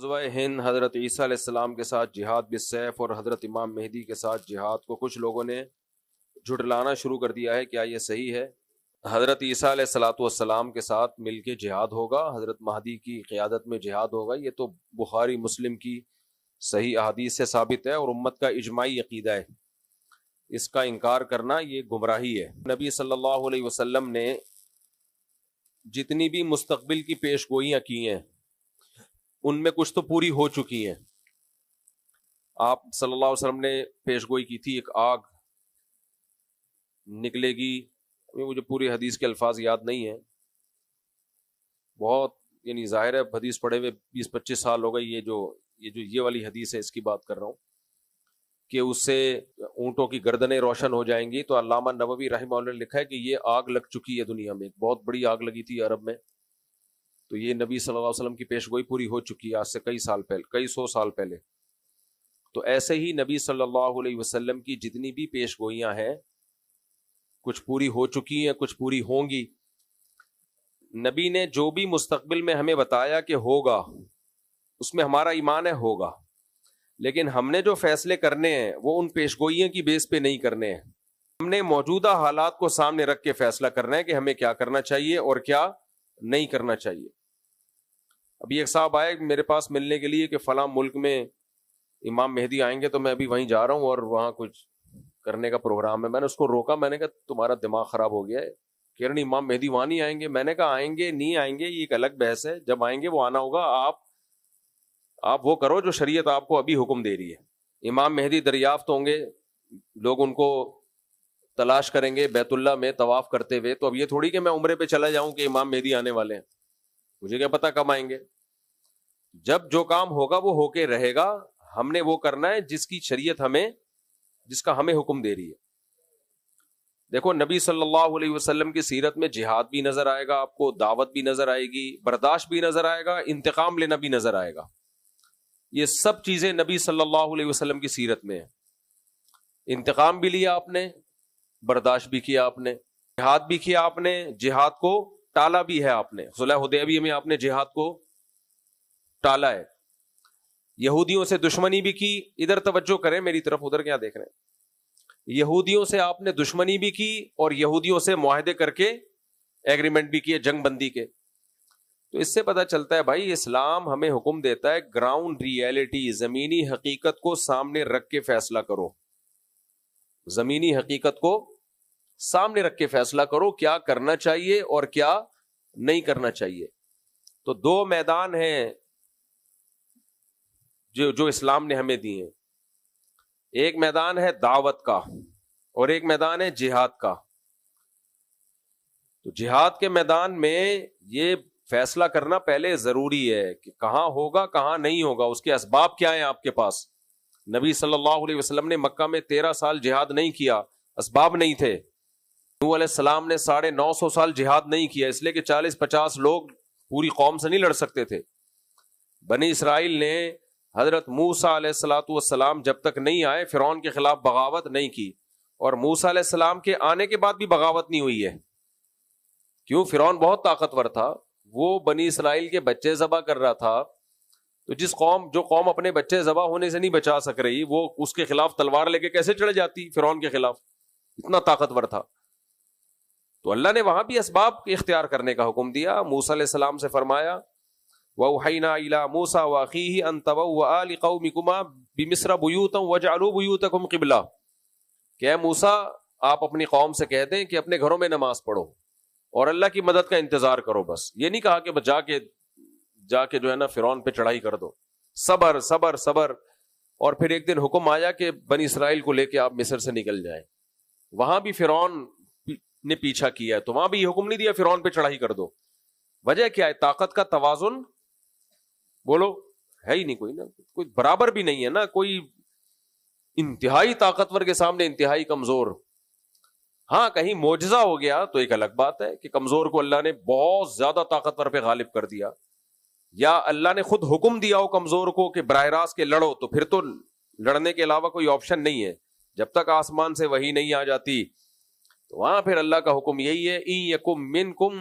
غزوہ ہند حضرت عیسیٰ علیہ السلام کے ساتھ جہاد بالسیف اور حضرت امام مہدی کے ساتھ جہاد کو کچھ لوگوں نے جھٹلانا شروع کر دیا ہے. کیا یہ صحیح ہے؟ حضرت عیسیٰ علیہ السلام کے ساتھ مل کے جہاد ہوگا، حضرت مہدی کی قیادت میں جہاد ہوگا. یہ تو بخاری مسلم کی صحیح احادیث سے ثابت ہے اور امت کا اجماعی عقیدہ ہے. اس کا انکار کرنا یہ گمراہی ہے. نبی صلی اللہ علیہ وسلم نے جتنی بھی مستقبل کی پیش گوئیاں کی ہیں ان میں کچھ تو پوری ہو چکی ہیں. آپ صلی اللہ علیہ وسلم نے پیش گوئی کی تھی ایک آگ نکلے گی. مجھے پوری حدیث کے الفاظ یاد نہیں ہیں، بہت یعنی ظاہر ہے حدیث پڑھے ہوئے 20-25 سال ہو گئے. یہ والی حدیث ہے، اس کی بات کر رہا ہوں کہ اس سے اونٹوں کی گردنیں روشن ہو جائیں گی. تو علامہ نووی رحمہ اللہ نے لکھا ہے کہ یہ آگ لگ چکی ہے دنیا میں، ایک بہت بڑی آگ لگی تھی عرب میں. تو یہ نبی صلی اللہ علیہ وسلم کی پیش گوئی پوری ہو چکی ہے آج سے کئی سو سال پہلے. تو ایسے ہی نبی صلی اللہ علیہ وسلم کی جتنی بھی پیش گوئیاں ہیں کچھ پوری ہو چکی ہیں، کچھ پوری ہوں گی. نبی نے جو بھی مستقبل میں ہمیں بتایا کہ ہوگا اس میں ہمارا ایمان ہے ہوگا، لیکن ہم نے جو فیصلے کرنے ہیں وہ ان پیش گوئیوں کی بیس پہ نہیں کرنے ہیں. ہم نے موجودہ حالات کو سامنے رکھ کے فیصلہ کرنا ہے کہ ہمیں کیا کرنا چاہیے اور کیا نہیں کرنا چاہیے. ابھی ایک صاحب آئے میرے پاس ملنے کے لیے کہ فلاں ملک میں امام مہدی آئیں گے، تو میں ابھی وہیں جا رہا ہوں اور وہاں کچھ کرنے کا پروگرام ہے. میں نے اس کو روکا، میں نے کہا تمہارا دماغ خراب ہو گیا ہے، کہہ رہے امام مہدی وہاں نہیں آئیں گے. میں نے کہا آئیں گے نہیں آئیں گے یہ ایک الگ بحث ہے، جب آئیں گے وہ آنا ہوگا. آپ وہ کرو جو شریعت آپ کو ابھی حکم دے رہی ہے. امام مہدی دریافت ہوں گے، لوگ ان کو تلاش کریں گے بیت اللہ میں طواف کرتے ہوئے. تو اب یہ تھوڑی کہ میں عمرے پہ چلا جاؤں کہ امام مہدی آنے والے ہیں، مجھے کیا پتا کب آئیں گے. جب جو کام ہوگا وہ ہو کے رہے گا. ہم نے وہ کرنا ہے جس کی شریعت جس کا ہمیں حکم دے رہی ہے. دیکھو نبی صلی اللہ علیہ وسلم کی سیرت میں جہاد بھی نظر آئے گا آپ کو، دعوت بھی نظر آئے گی، برداشت بھی نظر آئے گا، انتقام لینا بھی نظر آئے گا. یہ سب چیزیں نبی صلی اللہ علیہ وسلم کی سیرت میں ہیں. انتقام بھی لیا آپ نے، برداشت بھی کیا آپ نے، جہاد بھی کیا آپ نے، جہاد کو ٹالا بھی ہے آپ نے. صلح حدیبیہ میں آپ نے جہاد کو ٹالا ہے. یہودیوں سے دشمنی بھی کی. ادھر توجہ کریں میری طرف، ادھر کیا دیکھ رہے ہیں. یہودیوں سے آپ نے دشمنی بھی کی اور یہودیوں سے معاہدے کر کے ایگریمنٹ بھی کیے جنگ بندی کے. تو اس سے پتہ چلتا ہے بھائی اسلام ہمیں حکم دیتا ہے گراؤنڈ ریئلٹی، زمینی حقیقت کو سامنے رکھ کے فیصلہ کرو. زمینی حقیقت کو سامنے رکھ کے فیصلہ کرو کیا کرنا چاہیے اور کیا نہیں کرنا چاہیے. تو دو میدان ہیں جو اسلام نے ہمیں دی ہیں. ایک میدان ہے دعوت کا اور ایک میدان ہے جہاد کا. تو جہاد کے میدان میں یہ فیصلہ کرنا پہلے ضروری ہے کہ کہاں ہوگا کہاں نہیں ہوگا، اس کے اسباب کیا ہیں آپ کے پاس. نبی صلی اللہ علیہ وسلم نے مکہ میں 13 سال جہاد نہیں کیا، اسباب نہیں تھے. نوح علیہ السلام نے 950 سال جہاد نہیں کیا، اس لیے کہ 40-50 لوگ پوری قوم سے نہیں لڑ سکتے تھے. بنی اسرائیل نے حضرت موسیٰ علیہ السلام جب تک نہیں آئے فرعون کے خلاف بغاوت نہیں کی، اور موسیٰ علیہ السلام کے آنے کے بعد بھی بغاوت نہیں ہوئی ہے. کیوں؟ فرعون بہت طاقتور تھا، وہ بنی اسرائیل کے بچے ذبح کر رہا تھا. تو جو قوم اپنے بچے ذبح ہونے سے نہیں بچا سک رہی، وہ اس کے خلاف تلوار لے کے کیسے چڑھ جاتی فرعون کے خلاف؟ اتنا طاقتور تھا. تو اللہ نے وہاں بھی اسباب اختیار کرنے کا حکم دیا. موسیٰ علیہ السلام سے فرمایا وَأَوْحَيْنَا إِلَىٰ مُوسَىٰ وَأَخِيهِ أَن تَبَوَّآ لِقَوْمِكُمَا بِمِصْرَ بُيُوتًا وَاجْعَلُوا بُيُوتَكُمْ قِبْلَةً، کہ اے موسیٰ آپ اپنی قوم سے کہہ دیں کہ اپنے گھروں میں نماز پڑھو اور اللہ کی مدد کا انتظار کرو. بس یہ نہیں کہا کہ جا کے جو ہے نا فرعون پہ چڑھائی کر دو. صبر صبر صبر. اور پھر ایک دن حکم آیا کہ بنی اسرائیل کو لے کے آپ مصر سے نکل جائیں. وہاں بھی فرعون نے پیچھا کیا ہے، تو وہاں بھی یہ حکم نہیں دیا فرعون پہ چڑھائی کر دو. وجہ کیا ہے؟ طاقت کا توازن بولو ہے ہی نہیں کوئی برابر بھی نہیں ہے نا. کوئی انتہائی طاقتور کے سامنے انتہائی کمزور. ہاں کہیں معجزہ ہو گیا تو ایک الگ بات ہے کہ کمزور کو اللہ نے بہت زیادہ طاقتور پہ غالب کر دیا، یا اللہ نے خود حکم دیا ہو کمزور کو کہ براہ راست کے لڑو، تو پھر تو لڑنے کے علاوہ کوئی آپشن نہیں ہے. جب تک آسمان سے وحی نہیں آ جاتی تو وہاں پھر اللہ کا حکم یہی ہے اِن یکم منکم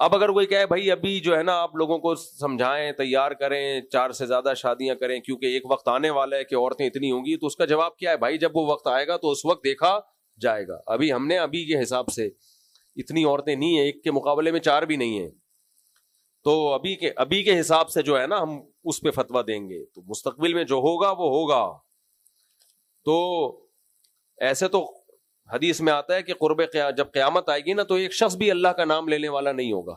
اب اگر کوئی کہے بھائی ابھی جو ہے نا آپ لوگوں کو سمجھائیں، تیار کریں، 4 سے زیادہ شادیاں کریں کیونکہ ایک وقت آنے والا ہے کہ عورتیں اتنی ہوں گی، تو اس کا جواب کیا ہے؟ بھائی جب وہ وقت آئے گا تو اس وقت دیکھا جائے گا. ابھی ہم نے ابھی کے حساب سے اتنی عورتیں نہیں ہیں، ایک کے مقابلے میں 4 بھی نہیں ہیں، تو ابھی کے حساب سے جو ہے نا ہم اس پہ فتویٰ دیں گے. تو مستقبل میں جو ہوگا وہ ہوگا. تو ایسے تو حدیث میں آتا ہے کہ جب قیامت آئے گی نا تو ایک شخص بھی اللہ کا نام لینے والا نہیں ہوگا.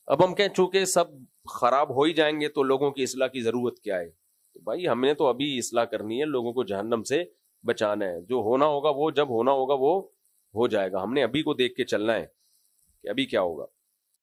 اب ہم کہیں چونکہ سب خراب ہو ہی جائیں گے تو لوگوں کی اصلاح کی ضرورت کیا ہے؟ تو بھائی ہم نے تو ابھی اصلاح کرنی ہے، لوگوں کو جہنم سے بچانا ہے. جو ہونا ہوگا وہ جب ہونا ہوگا وہ ہو جائے گا. ہم نے ابھی کو دیکھ کے چلنا ہے کہ ابھی کیا ہوگا.